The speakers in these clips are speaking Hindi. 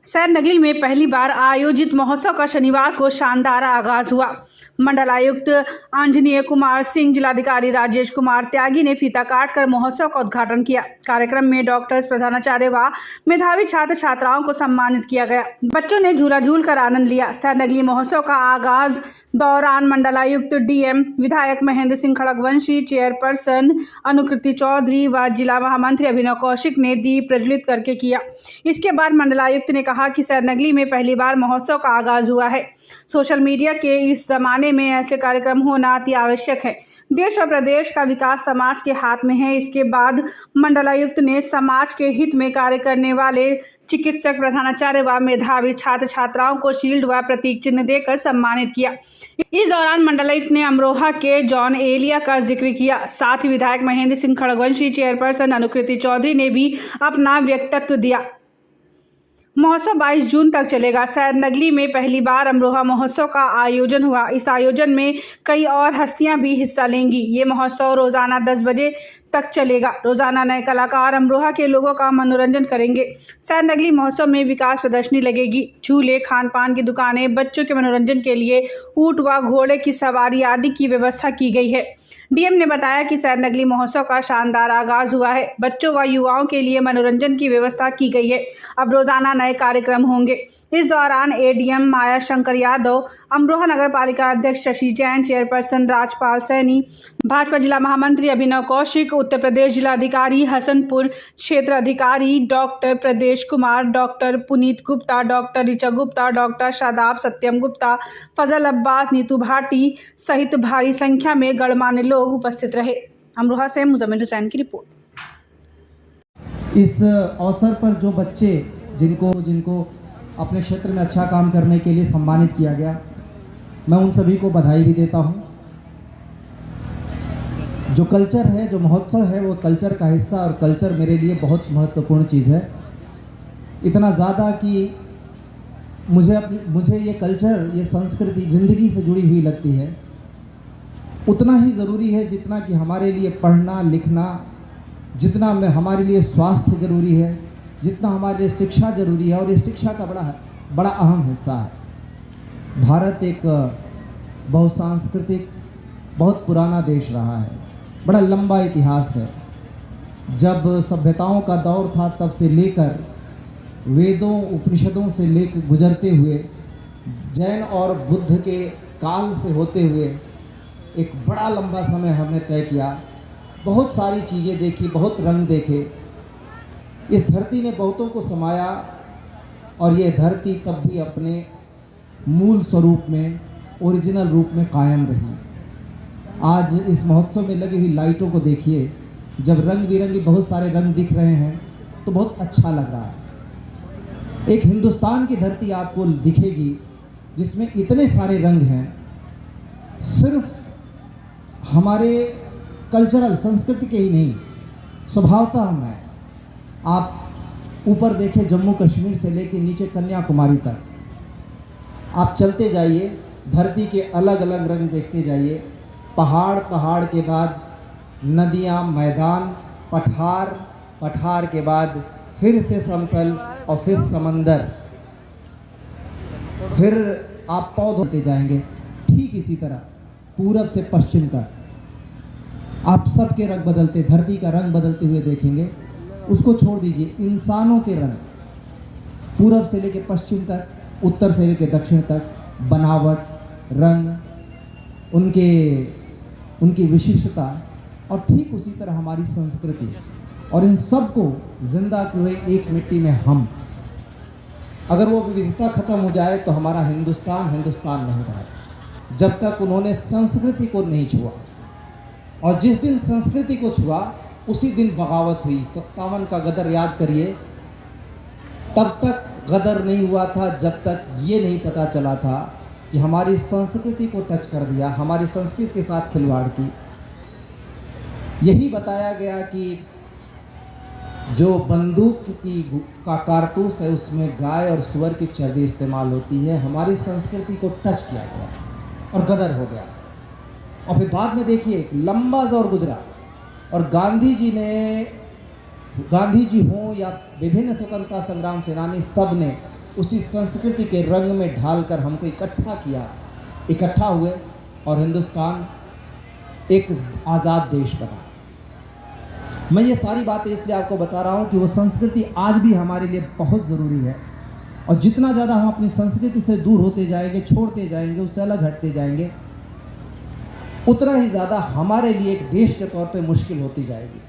सैदनगली में पहली बार आयोजित महोत्सव का शनिवार को शानदार आगाज हुआ। मंडलायुक्त आंजनेय कुमार सिंह, जिलाधिकारी राजेश कुमार त्यागी ने फीता काटकर महोत्सव का उद्घाटन किया। कार्यक्रम में डॉक्टर्स, प्रधानाचार्य व मेधावी छात्र छात्राओं को सम्मानित किया गया। बच्चों ने झूला झूल कर आनंद लिया। सैदनगली महोत्सव का आगाज दौरान मंडलायुक्त डीएम, विधायक महेंद्र सिंह खड़गवंशी, चेयरपर्सन अनुकृति चौधरी व जिला महामंत्री अभिनव कौशिक ने दीप प्रज्वलित करके किया। इसके बाद मंडलायुक्त ने कहा कि सैदनगली में पहली बार महोत्सव का आगाज हुआ है। सोशल मीडिया के इस जमाने में ऐसे कार्यक्रम होना अति आवश्यक है। देश और प्रदेश का विकास समाज के हाथ में है। इसके बाद मंडलायुक्त ने समाज के हित में कार्य करने वाले चिकित्सक, प्रधानाचार्य व मेधावी छात्र छात्राओं को शील्ड व प्रतीक चिन्ह देकर सम्मानित किया। इस दौरान मंडलायुक्त ने अमरोहा के जॉन एलिया का जिक्र किया। साथ ही विधायक महेंद्र सिंह खड़गवंशी, चेयरपर्सन अनुकृति चौधरी ने भी अपना वक्तव्य दिया। महोत्सव 22 जून तक चलेगा। सैदनगली में पहली बार अमरोहा महोत्सव का आयोजन हुआ। इस आयोजन में कई और हस्तियां भी हिस्सा लेंगी। ये महोत्सव रोजाना 10 बजे तक चलेगा। रोजाना नए कलाकार अमरोहा के लोगों का मनोरंजन करेंगे। सैदनगली महोत्सव में विकास प्रदर्शनी लगेगी। झूले, खान पान की दुकानें, बच्चों के मनोरंजन के लिए ऊंट व घोड़े की सवारी आदि की व्यवस्था की गई है। डीएम ने बताया कि सैदनगली महोत्सव का शानदार आगाज हुआ है। बच्चों व युवाओं के लिए मनोरंजन की व्यवस्था की गई है। अब रोजाना नए कार्यक्रम होंगे। इस दौरान एडीएम माया शंकर यादव, अमरोहा नगर पालिका अध्यक्ष शशि जैन, चेयरपर्सन राजपाल सैनी, भाजपा जिला महामंत्री अभिनव कौशिक, उत्तर प्रदेश जिलाधिकारी हसनपुर क्षेत्र अधिकारी doctor Pradesh Kumar, doctor Puneet Gupta, doctor Richa Gupta, doctor Shadab Satyam Gupta, Fazal Abbas, Neetu Bhati सहित भारी संख्या में गणमान्य लोग उपस्थित रहे। अमरोहा से मुजम्मिल हुसैन की रिपोर्ट। इस अवसर पर जो बच्चे जिनको अपने क्षेत्र में अच्छा काम करने के लिए सम्मानित किया गया, मैं उन सभी को बधाई भी देता हूं। जो कल्चर है, जो महोत्सव है, वो कल्चर का हिस्सा, और कल्चर मेरे लिए बहुत महत्वपूर्ण चीज़ है। इतना ज़्यादा कि मुझे ये कल्चर, ये संस्कृति ज़िंदगी से जुड़ी हुई लगती है। उतना ही ज़रूरी है जितना कि हमारे लिए पढ़ना लिखना, जितना हमारे लिए स्वास्थ्य ज़रूरी है, जितना हमारे लिए शिक्षा ज़रूरी है, और ये शिक्षा का बड़ा अहम हिस्सा है। भारत एक बहुसांस्कृतिक, बहुत पुराना देश रहा है। बड़ा लंबा इतिहास है। जब सभ्यताओं का दौर था, तब से लेकर वेदों, उपनिषदों से लेकर गुजरते हुए जैन और बुद्ध के काल से होते हुए एक बड़ा लंबा समय हमने तय किया। बहुत सारी चीज़ें देखी, बहुत रंग देखे। इस धरती ने बहुतों को समाया, और ये धरती तब भी अपने मूल स्वरूप में, ओरिजिनल रूप में कायम रही। आज इस महोत्सव में लगी हुई लाइटों को देखिए। जब रंग बिरंगी बहुत सारे रंग दिख रहे हैं तो बहुत अच्छा लग रहा है। एक हिंदुस्तान की धरती आपको दिखेगी जिसमें इतने सारे रंग हैं। सिर्फ हमारे कल्चरल, संस्कृति के ही नहीं, स्वभावतः हम हैं। आप ऊपर देखें, जम्मू कश्मीर से लेकर नीचे कन्याकुमारी तक आप चलते जाइए, धरती के अलग अलग रंग देखते जाइए। पहाड़ के बाद नदियाँ, मैदान, पठार के बाद फिर से समतल, और फिर समंदर, फिर आप पौधे होते जाएंगे। ठीक इसी तरह पूरब से पश्चिम तक आप सबके रंग बदलते, धरती का रंग बदलते हुए देखेंगे। उसको छोड़ दीजिए, इंसानों के रंग पूरब से लेकर पश्चिम तक, उत्तर से लेकर दक्षिण तक, बनावट, रंग, उनकी विशिष्टता, और ठीक उसी तरह हमारी संस्कृति, और इन सब को जिंदा किए एक मिट्टी में हम। अगर वो विविधता खत्म हो जाए तो हमारा हिंदुस्तान नहीं रहा। जब तक उन्होंने संस्कृति को नहीं छुआ, और जिस दिन संस्कृति को छुआ उसी दिन बगावत हुई। 57 का गदर याद करिए। तब तक गदर नहीं हुआ था जब तक ये नहीं पता चला था कि हमारी संस्कृति को टच कर दिया, हमारी संस्कृति के साथ खिलवाड़ की। यही बताया गया कि जो बंदूक का कारतूस है उसमें गाय और सुअर की चर्बी इस्तेमाल होती है। हमारी संस्कृति को टच किया गया और गदर हो गया। और फिर बाद में देखिए, एक लंबा दौर गुजरा, और गांधी जी हों या विभिन्न स्वतंत्रता संग्राम सेनानी, सब ने उसी संस्कृति के रंग में ढालकर हमको इकट्ठा हुए और हिंदुस्तान एक आज़ाद देश बना। मैं ये सारी बातें इसलिए आपको बता रहा हूँ कि वो संस्कृति आज भी हमारे लिए बहुत ज़रूरी है, और जितना ज़्यादा हम अपनी संस्कृति से दूर होते जाएंगे, छोड़ते जाएंगे, उससे अलग हटते जाएंगे, उतना ही ज़्यादा हमारे लिए एक देश के तौर पे मुश्किल होती जाएगी।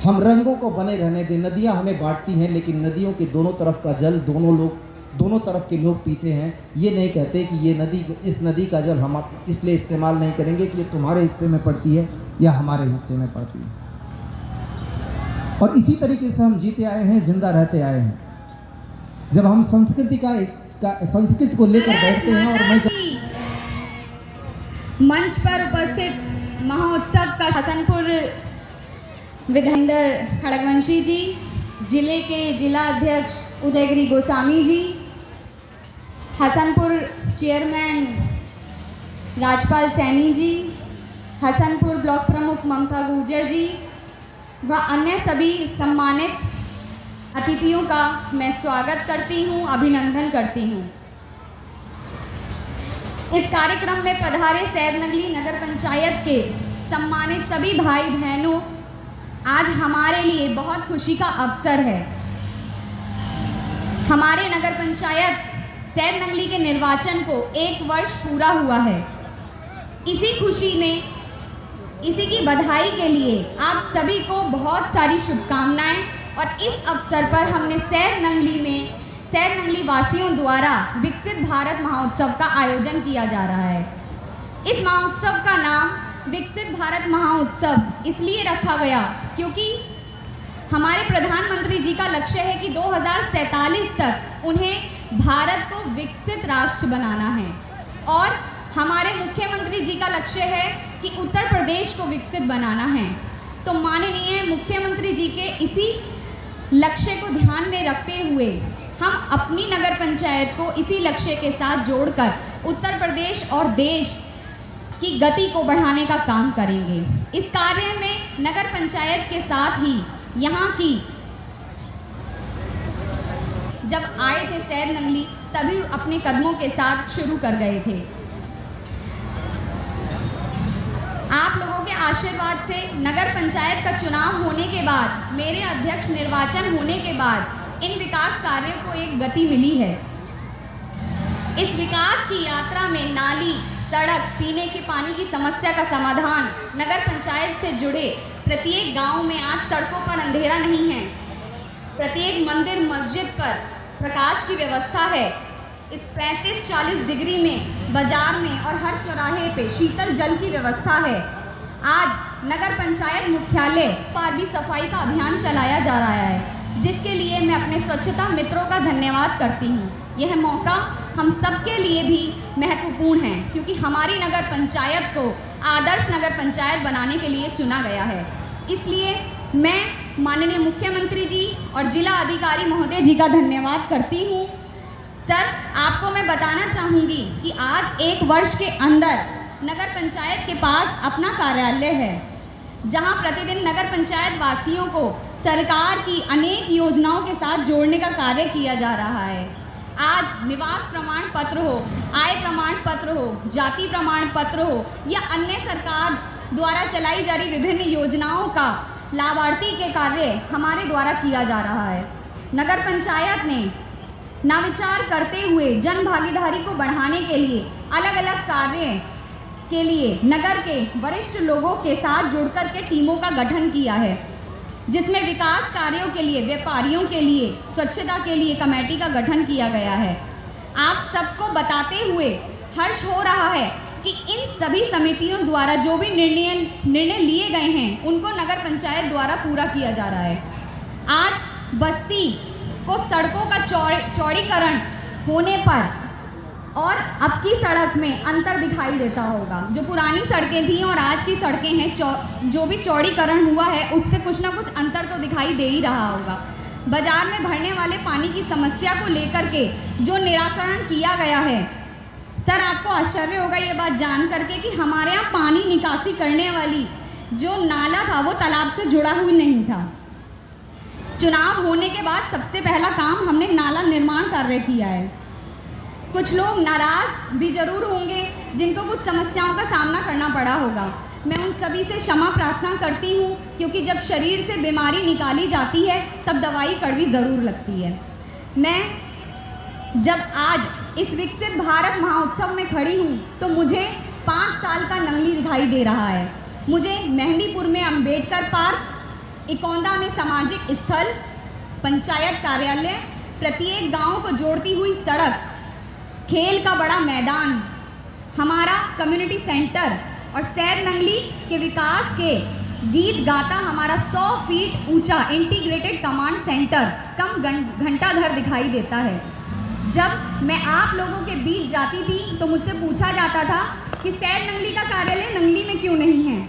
हम रंगों को बने रहने दें। नदियाँ हमें बांटती हैं, लेकिन नदियों के दोनों तरफ का जल दोनों तरफ के लोग पीते हैं। ये नहीं कहते कि इस नदी का जल हम इसलिए इस्तेमाल नहीं करेंगे कि ये तुम्हारे हिस्से में पड़ती है या हमारे हिस्से में पड़ती है। और इसी तरीके से हम जीते आए हैं, जिंदा रहते आए हैं। जब हम संस्कृति को लेकर बैठते हैं और मंच पर उपस्थित महोत्सव का हसनपुर विधायक खड़गवंशी जी, जिले के जिला अध्यक्ष उदयगिरी गोस्वामी जी, हसनपुर चेयरमैन राजपाल सैनी जी, हसनपुर ब्लॉक प्रमुख ममता गुर्जर जी व अन्य सभी सम्मानित अतिथियों का मैं स्वागत करती हूँ, अभिनंदन करती हूँ। इस कार्यक्रम में पधारे सैदनगली नगर पंचायत के सम्मानित सभी भाई बहनों, आज हमारे लिए बहुत खुशी का अवसर है। हमारे नगर पंचायत सैदनगली के निर्वाचन को 1 वर्ष पूरा हुआ है। इसी खुशी में, इसी की बधाई के लिए आप सभी को बहुत सारी शुभकामनाएं। और इस अवसर पर हमने सैदनगली वासियों द्वारा विकसित भारत महोत्सव का आयोजन किया जा रहा है। इस महोत्सव का नाम विकसित भारत महोत्सव इसलिए रखा गया क्योंकि हमारे प्रधानमंत्री जी का लक्ष्य है कि 2047 तक उन्हें भारत को विकसित राष्ट्र बनाना है, और हमारे मुख्यमंत्री जी का लक्ष्य है कि उत्तर प्रदेश को विकसित बनाना है। तो माननीय मुख्यमंत्री जी के इसी लक्ष्य को ध्यान में रखते हुए हम अपनी नगर पंचायत को इसी लक्ष्य के साथ जोड़कर उत्तर प्रदेश और देश की गति को बढ़ाने का काम करेंगे। इस कार्य में नगर पंचायत के साथ ही यहाँ की जब आए थे सैदनगली, तभी अपने कदमों के साथ शुरू कर गए थे। आप लोगों के आशीर्वाद से नगर पंचायत का चुनाव होने के बाद, मेरे अध्यक्ष निर्वाचन होने के बाद इन विकास कार्यों को एक गति मिली है। इस विकास की यात्रा में नाली, सड़क, पीने के पानी की समस्या का समाधान, नगर पंचायत से जुड़े प्रत्येक गांव में आज सड़कों पर अंधेरा नहीं है, प्रत्येक मंदिर मस्जिद पर प्रकाश की व्यवस्था है। इस 35-40 डिग्री में बाजार में और हर चौराहे पे शीतल जल की व्यवस्था है। आज नगर पंचायत मुख्यालय पर भी सफाई का अभियान चलाया जा रहा है, जिसके लिए मैं अपने स्वच्छता मित्रों का धन्यवाद करती हूँ। यह मौका हम सबके लिए भी महत्वपूर्ण है क्योंकि हमारी नगर पंचायत को आदर्श नगर पंचायत बनाने के लिए चुना गया है। इसलिए मैं माननीय मुख्यमंत्री जी और जिला अधिकारी महोदय जी का धन्यवाद करती हूँ। सर, आपको मैं बताना चाहूँगी कि आज 1 वर्ष के अंदर नगर पंचायत के पास अपना कार्यालय है, जहां प्रतिदिन नगर पंचायत वासियों को सरकार की अनेक योजनाओं के साथ जोड़ने का कार्य किया जा रहा है। आज निवास प्रमाण पत्र हो, आय प्रमाण पत्र हो, जाति प्रमाण पत्र हो या अन्य सरकार द्वारा चलाई जा रही विभिन्न योजनाओं का लाभार्थी के कार्य हमारे द्वारा किया जा रहा है। नगर पंचायत ने नवाचार करते हुए जन भागीदारी को बढ़ाने के लिए अलग अलग कार्य के लिए नगर के वरिष्ठ लोगों के साथ जुड़कर के टीमों का गठन किया है, जिसमें विकास कार्यों के लिए, व्यापारियों के लिए, स्वच्छता के लिए कमेटी का गठन किया गया है। आप सबको बताते हुए हर्ष हो रहा है कि इन सभी समितियों द्वारा जो भी निर्णय लिए गए हैं उनको नगर पंचायत द्वारा पूरा किया जा रहा है। आज बस्ती को सड़कों का चौड़ीकरण होने पर और अब की सड़क में अंतर दिखाई देता होगा। जो पुरानी सड़कें थी और आज की सड़कें हैं, जो भी चौड़ीकरण हुआ है उससे कुछ ना कुछ अंतर तो दिखाई दे ही रहा होगा। बाजार में भरने वाले पानी की समस्या को लेकर के जो निराकरण किया गया है, सर आपको आश्चर्य होगा ये बात जान करके कि हमारे यहाँ पानी निकासी करने वाली जो नाला था वो तालाब से जुड़ा हुआ नहीं था। चुनाव होने के बाद सबसे पहला काम हमने नाला निर्माण कार्य किया है। कुछ लोग नाराज भी जरूर होंगे, जिनको कुछ समस्याओं का सामना करना पड़ा होगा। मैं उन सभी से क्षमा प्रार्थना करती हूँ, क्योंकि जब शरीर से बीमारी निकाली जाती है तब दवाई कड़वी ज़रूर लगती है। मैं जब आज इस विकसित भारत महोत्सव में खड़ी हूँ तो मुझे 5 साल का नंगली दिखाई दे रहा है। मुझे मेहंदीपुर में अंबेडकर पार्क, इकौंदा में सामाजिक स्थल, पंचायत कार्यालय, प्रत्येक गांव को जोड़ती हुई सड़क, खेल का बड़ा मैदान, हमारा कम्युनिटी सेंटर और सैर नंगली के विकास के गीत गाता हमारा 100 फीट ऊंचा इंटीग्रेटेड कमांड सेंटर कम घंटाघर दिखाई देता है। जब मैं आप लोगों के बीच जाती थी तो मुझसे पूछा जाता था कि सैर नंगली का कार्यालय नंगली में क्यों नहीं है।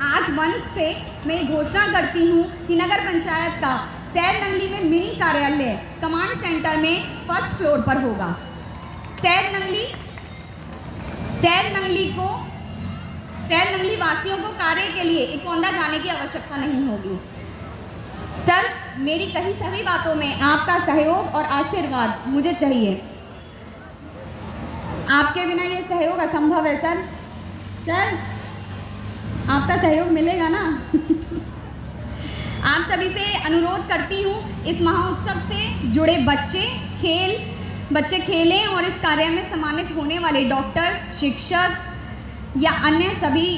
आज मंच से मैं ये घोषणा करती हूँ कि नगर पंचायत का सैर नंगली में मिनी कार्यालय कमांड सेंटर में 1st फ्लोर पर होगा। सैर नंगली वासियों को कार्य के लिए इकौंदा जाने की आवश्यकता नहीं होगी। सर, मेरी कही सभी बातों में आपका सहयोग और आशीर्वाद मुझे चाहिए। आपके बिना ये सहयोग असंभव है सर। सर, आपका सहयोग मिलेगा ना? आप सभी से अनुरोध करती हूँ, इस महोत्सव से जुड़े बच्चे खेलें और इस कार्य में सम्मानित होने वाले डॉक्टर्स, शिक्षक या अन्य सभी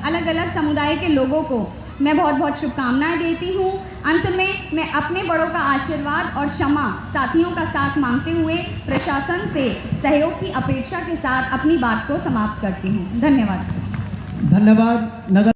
अलग अलग समुदाय के लोगों को मैं बहुत बहुत शुभकामनाएं देती हूँ। अंत में मैं अपने बड़ों का आशीर्वाद और क्षमा साथियों का साथ मांगते हुए प्रशासन से सहयोग की अपेक्षा के साथ अपनी बात को समाप्त करती हूँ। धन्यवाद। धन्यवाद। नगर